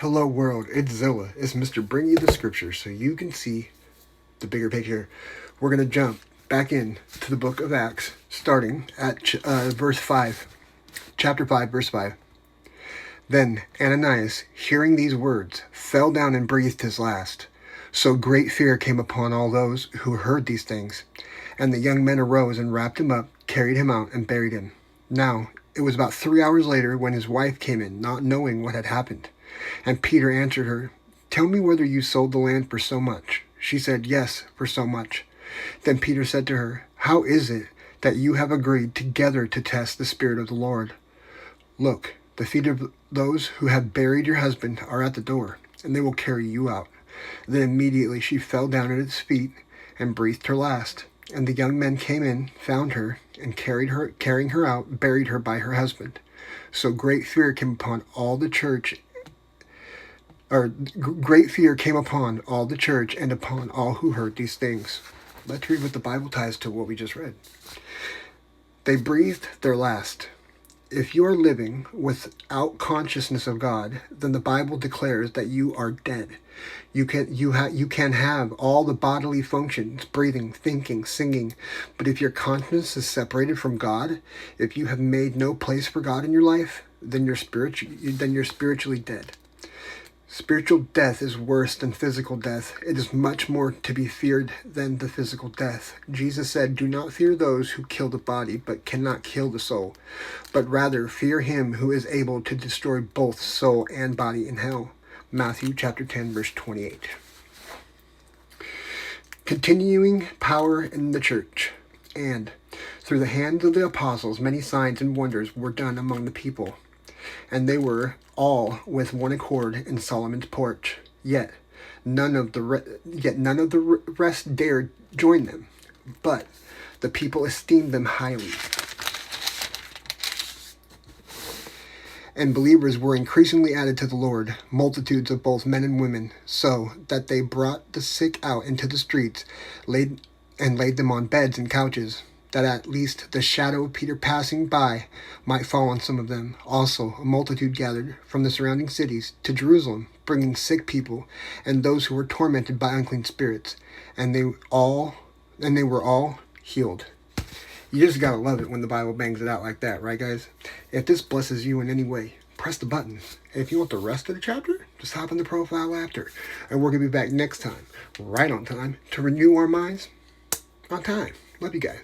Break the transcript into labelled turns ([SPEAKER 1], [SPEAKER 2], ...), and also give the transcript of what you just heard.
[SPEAKER 1] Hello world, it's Zilla. It's Mr. Bring You the Scriptures so you can see the bigger picture. We're going to jump back in to the book of Acts, starting at verse 5. Chapter 5, verse 5. Then Ananias, hearing these words, fell down and breathed his last. So great fear came upon all those who heard these things. And the young men arose and wrapped him up, carried him out, and buried him. Now, it was about 3 hours later when his wife came in, not knowing what had happened. And Peter answered her, "Tell me whether you sold the land for so much." She said, "Yes, for so much." Then Peter said to her, "How is it that you have agreed together to test the Spirit of the Lord? Look, the feet of those who have buried your husband are at the door, and they will carry you out." Then immediately she fell down at his feet and breathed her last. And the young men came in, found her, and carrying her out, buried her by her husband. So great fear came upon all the church and upon all who heard these things. Let's read what the Bible ties to what we just read. They breathed their last. If you are living without consciousness of God, then the Bible declares that you are dead. You can have all the bodily functions, breathing, thinking, singing, but if your conscience is separated from God, if you have made no place for God in your life, then you're spiritually dead. Spiritual death is worse than physical death. It is much more to be feared than the physical death. Jesus said, "Do not fear those who kill the body, but cannot kill the soul, but rather fear him who is able to destroy both soul and body in hell." Matthew chapter 10, verse 28. Continuing power in the church. And through the hands of the apostles, many signs and wonders were done among the people. And they were all with one accord in Solomon's porch. Yet none of the rest dared join them, but the people esteemed them highly. And believers were increasingly added to the Lord, multitudes of both men and women, so that they brought the sick out into the streets, laid them on beds and couches, that at least the shadow of Peter passing by might fall on some of them. Also, a multitude gathered from the surrounding cities to Jerusalem, bringing sick people and those who were tormented by unclean spirits, and they were all healed. You just gotta love it when the Bible bangs it out like that, right, guys? If this blesses you in any way, press the button. If you want the rest of the chapter, just hop in the profile after, and we're gonna be back next time, right on time, to renew our minds on time. Love you guys.